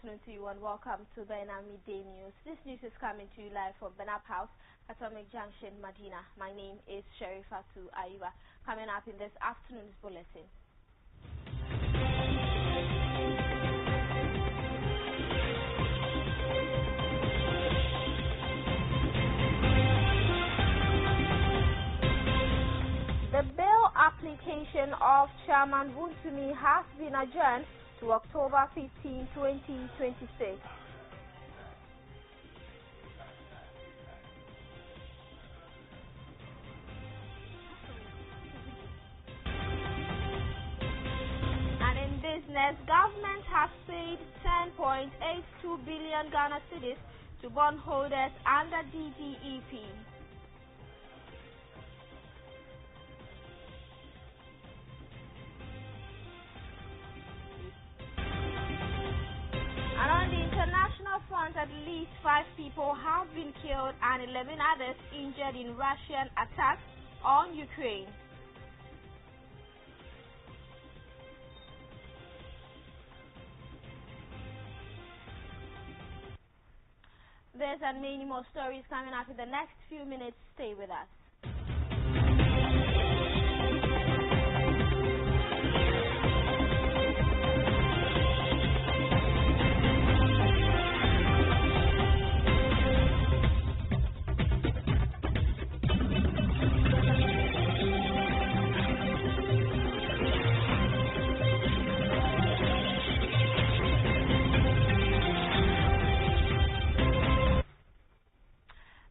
afternoon to you and welcome to Bena Midday News. This news is coming to you live from Benap House, Atomic Junction, Medina. My name is Sherifatu Ayuba. Coming up in this afternoon's bulletin. The bill application of Chairman Wuntumi has been adjourned to October 15, 2026. And in business, government has paid 10.82 billion Ghana cedis to bondholders under DDEP. And on the international front, at least 5 people have been killed and 11 others injured in Russian attacks on Ukraine. There's and many more stories coming up in the next few minutes. Stay with us.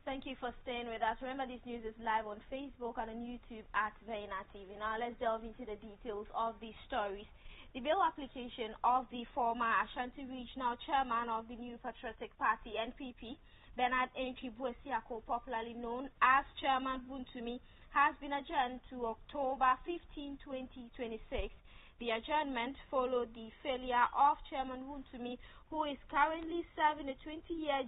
Thank you for staying with us. Remember, this news is live on Facebook and on YouTube at Vena TV. Now, let's delve into the details of these stories. The bill application of the former Ashanti Regional Chairman of the New Patriotic Party, NPP, Bernard Entry Buesiako, popularly known as Chairman Wuntumi, has been adjourned to October 15, 2026. The adjournment followed the failure of Chairman Wuntumi, who is currently serving a 20-year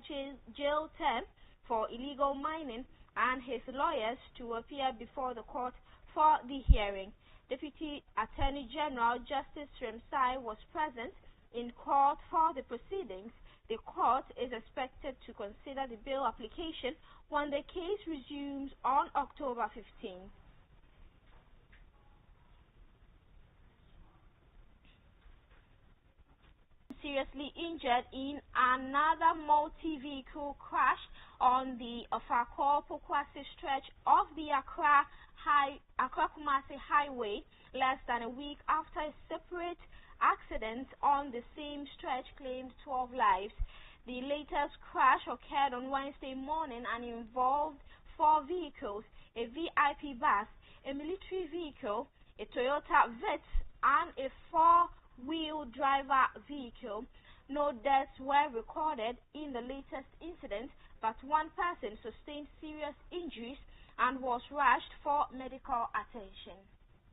jail term for illegal mining, and his lawyers to appear before the court for the hearing. Deputy Attorney General Justice Remsai was present in court for the proceedings. The court is expected to consider the bail application when the case resumes on October 15. Seriously injured in another multi-vehicle crash on the Ofakor-Pokwase stretch of the Accra-Kumasi Highway less than a week after a separate accident on the same stretch claimed 12 lives. The latest crash occurred on Wednesday morning and involved 4 vehicles, a VIP bus, a military vehicle, a Toyota Vitz, and a 4-wheel driver vehicle. No deaths were recorded in the latest incident, but one person sustained serious injuries and was rushed for medical attention.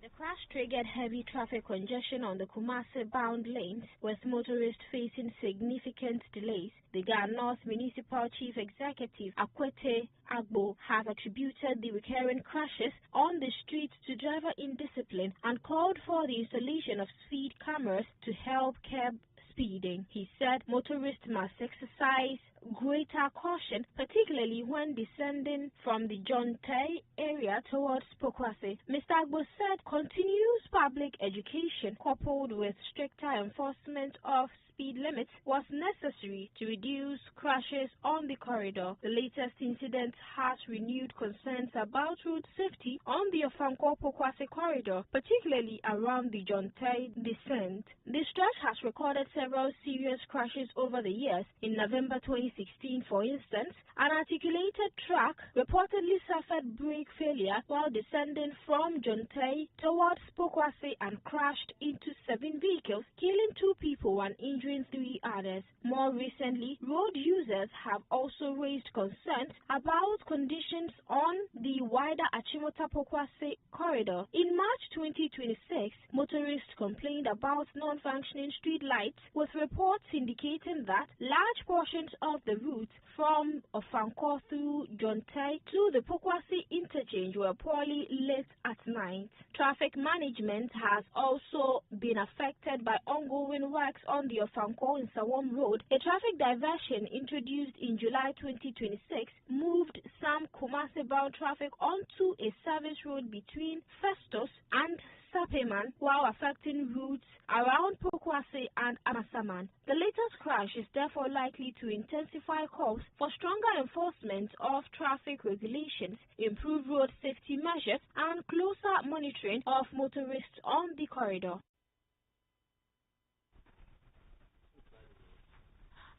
The crash triggered heavy traffic congestion on the Kumasi-bound lanes, with motorists facing significant delays. The Ghana North Municipal Chief Executive Akwete Agbo has attributed the recurrent crashes on the streets to driver indiscipline and called for the installation of speed cameras to help curb speeding. He said motorists must exercise greater caution, particularly when descending from the John Tay area towards Pokwase. Mr. Agbo said continuous public education coupled with stricter enforcement of speed limits was necessary to reduce crashes on the corridor. The latest incident has renewed concerns about road safety on the Ofankor-Pokwase corridor, particularly around the John Tay descent. The stretch has recorded several serious crashes over the years. In November 2016, for instance, an articulated truck reportedly suffered brake failure while descending from John Tay towards Pokwase and crashed into 7 vehicles, killing 2 people and injuring 3 others. More recently, road users have also raised concerns about conditions on the wider Achimota-Pokwase corridor. In March 2026, motorists complained about non-functioning street lights, with reports indicating that large portions of the route from Ofanko through Jontai to the Pokwasi interchange were poorly lit at night. Traffic management has also been affected by ongoing works on the Ofanko in Sawam Road. A traffic diversion introduced in July 2026 moved some Kumasi-bound traffic onto a service road between Festus and Sapeman while affecting routes around Pokwasi and Amasaman. The latest crash is therefore likely to intensify calls for stronger enforcement of traffic regulations, improved road safety measures, and closer monitoring of motorists on the corridor.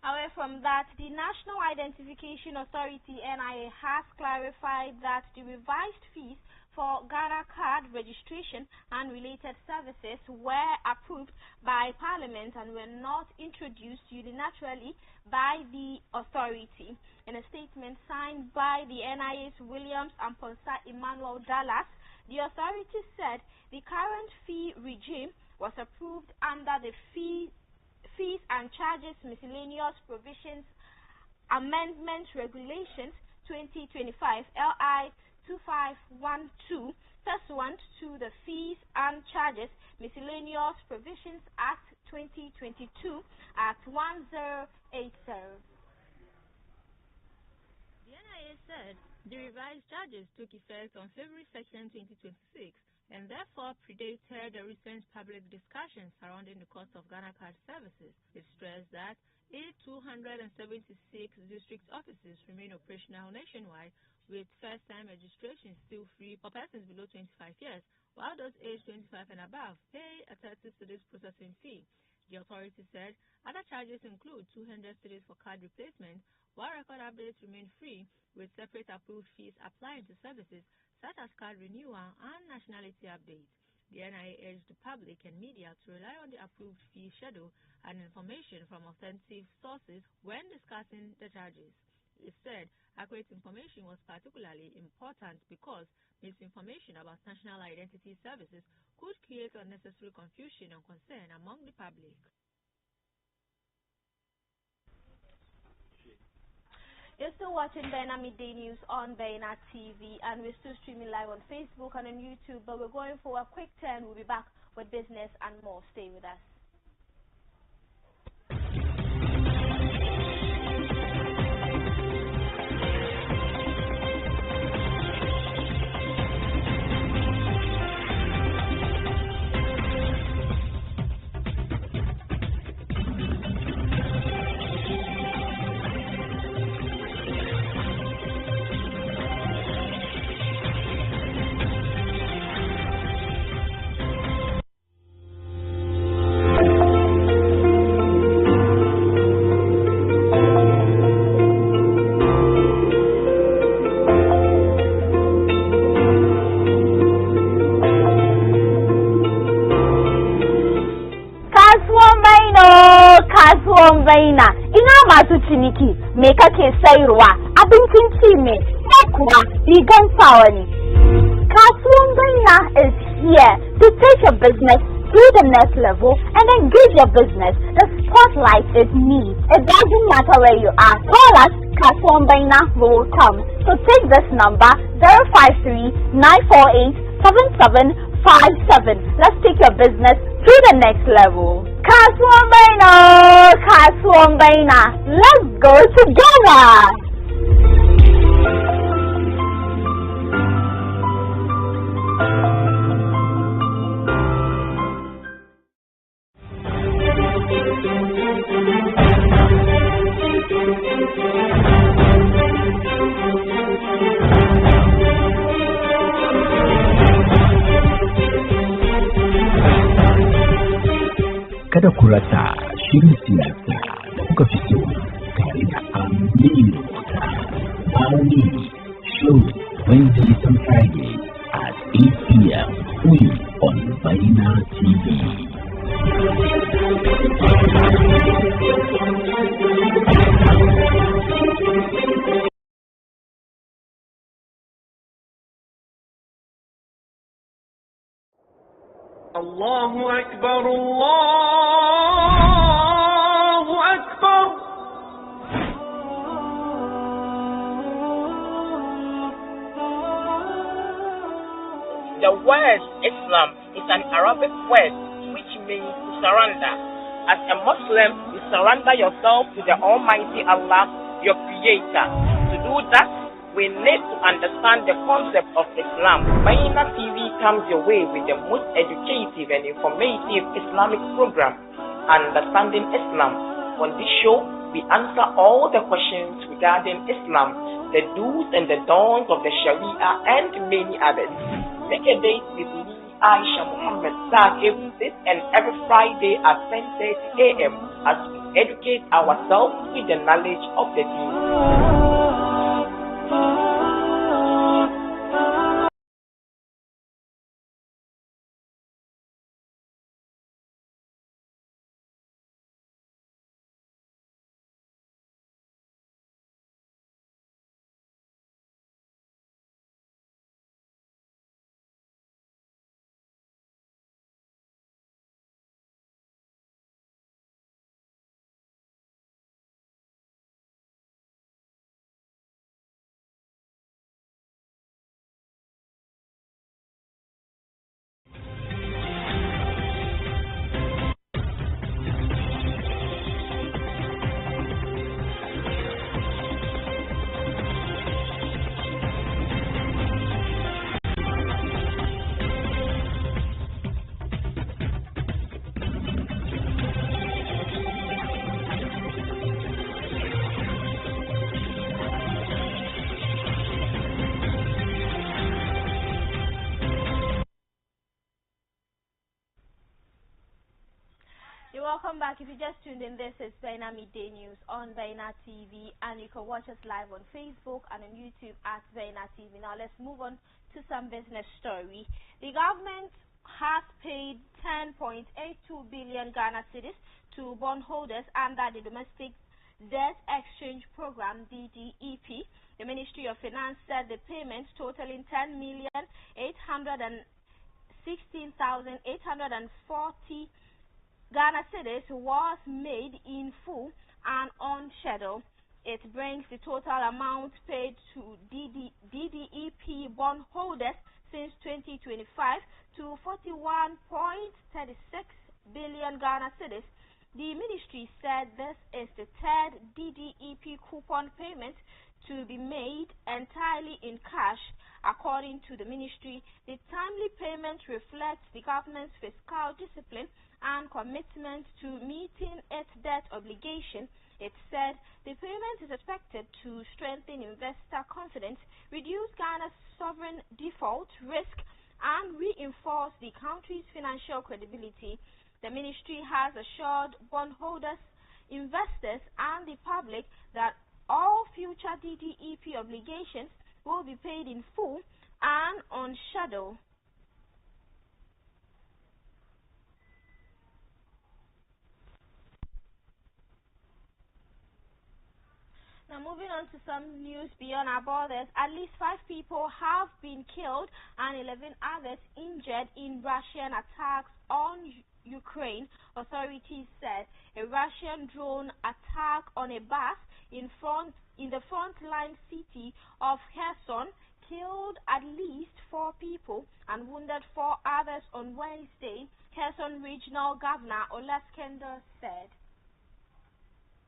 Away from that, the National Identification Authority (NIA) has clarified that the revised fees for Ghana card registration and related services were approved by Parliament and were not introduced unilaterally by the authority. In a statement signed by the NIA's Williams and Ponsa Emmanuel Dallas, the authority said the current fee regime was approved under the Fees and Charges Miscellaneous Provisions Amendment Regulations 2025 LI 2512 pursuant to the Fees and Charges Miscellaneous Provisions Act 2022 Act 1080. The NIA said the revised charges took effect on February 2nd, 2026 and therefore predated the recent public discussions surrounding the cost of Ghana card services. It stressed that 276 district offices remain operational nationwide, with first-time registration still free for persons below 25 years, while those aged 25 and above pay a 30 cedis processing fee. The authority said other charges include 200 cedis for card replacement, while record updates remain free, with separate approved fees applying to services such as card renewal and nationality updates. The NIA urged the public and media to rely on the approved fee schedule and information from authentic sources when discussing the charges. It said accurate information was particularly important because misinformation about national identity services could create unnecessary confusion and concern among the public. You're still watching Bena Midday News on Bena TV, and we're still streaming live on Facebook and on YouTube, but we're going for a quick turn. We'll be back with business and more. Stay with us. Baina ina masu ciniki me kake sayarwa abincin ci ne ko kuwa rigan sawa ne. Kasuwan Baina is here to take your business to the next level and engage your business the spotlight it needs. It doesn't matter where you are, call us. Kasuwan Baina will come. So take this number 053-948-7757. Let's take your business to the next level. Kasuwan Baina, let's go together. Kada ku rasa shirin siyasa da kuka fito tare da Aminu Show Wednesdays and Fridays at 8 p.m. only on Baina TV. Allahu Akbar, Allahu Akbar. The word Islam is an Arabic word which means to surrender. As a Muslim, you surrender yourself to the Almighty Allah, your Creator. To do that, we need to understand the concept of Islam. Baina TV comes your way with the most educative and informative Islamic program, Understanding Islam. On this show, we answer all the questions regarding Islam, the do's and the don'ts of the Sharia, and many others. Make a date with me, Aisha Muhammad Saqib, this and every Friday at 10:30 a.m. as we educate ourselves with the knowledge of the deen. Welcome back. If you just tuned in, this is Baina Midday News on Baina TV, and you can watch us live on Facebook and on YouTube at Baina TV. Now let's move on to some business story. The government has paid 10.82 billion Ghana cedis to bondholders under the Domestic Debt Exchange Program (DDEP). The Ministry of Finance said the payments totaling 10,816,840 Ghana cedis was made in full and on schedule. It brings the total amount paid to DDEP bondholders since 2025 to 41.36 billion Ghana cedis. The ministry said this is the third DDEP coupon payment to be made entirely in cash. According to the ministry, the timely payment reflects the government's fiscal discipline and commitment to meeting its debt obligation. It said the payment is expected to strengthen investor confidence, reduce Ghana's sovereign default risk, and reinforce the country's financial credibility. The ministry has assured bondholders, investors, and the public that all future DDEP obligations will be paid in full and on schedule. Now moving on to some news beyond our borders, at least 5 people have been killed and 11 others injured in Russian attacks on Ukraine. Authorities said a Russian drone attack on a bus in the frontline city of Kherson killed at least 4 people and wounded 4 others on Wednesday, Kherson Regional Governor Olaskender said.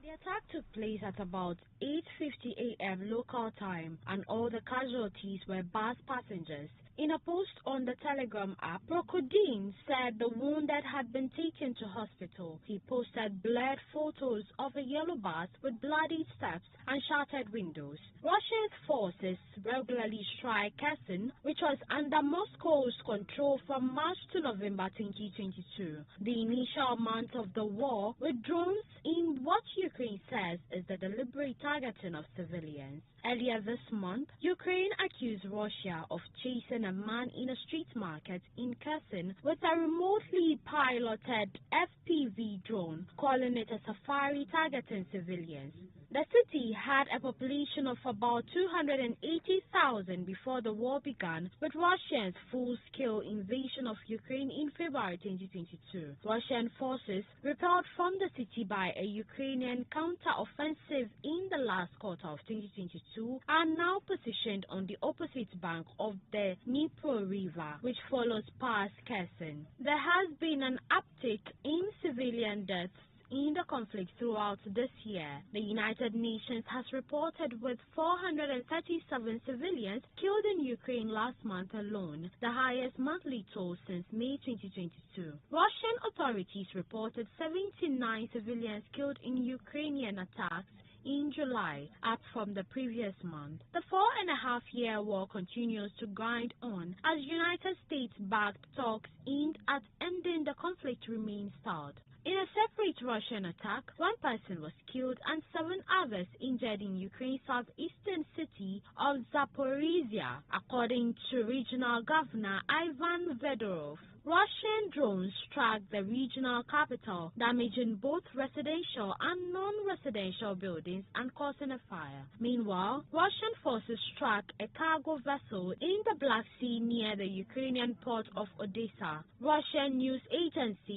The attack took place at about 8:50 a.m. local time, and all the casualties were bus passengers. In a post on the Telegram app, Prokodin said the wounded had been taken to hospital. He posted blurred photos of a yellow bus with bloody steps and shattered windows. Russia's forces regularly strike Kherson, which was under Moscow's control from March to November 2022, the initial month of the war, with drones in what Ukraine says is the deliberate targeting of civilians. Earlier this month, Ukraine accused Russia of chasing a man in a street market in Kherson with a remotely piloted FPV drone, calling it a safari targeting civilians. The city had a population of about 280,000 before the war began, with Russia's full-scale invasion of Ukraine in February 2022. Russian forces repelled from the city by a Ukrainian counter-offensive in the last quarter of 2022 are now positioned on the opposite bank of the Dnipro River, which follows past Kherson. There has been an uptick in civilian deaths in the conflict throughout this year. The United Nations has reported with 437 civilians killed in Ukraine last month alone, the highest monthly toll since May 2022. Russian authorities reported 79 civilians killed in Ukrainian attacks in July, up from the previous month. The 4.5-year war continues to grind on as United States-backed talks aimed at ending the conflict remain stalled. In a separate Russian attack, 1 person was killed and 7 others injured in Ukraine's southeastern city of Zaporizhia, according to regional governor Ivan Fedorov. Russian drones struck the regional capital, damaging both residential and non-residential buildings and causing a fire. Meanwhile, Russian forces struck a cargo vessel in the Black Sea near the Ukrainian port of Odessa. Russian news agency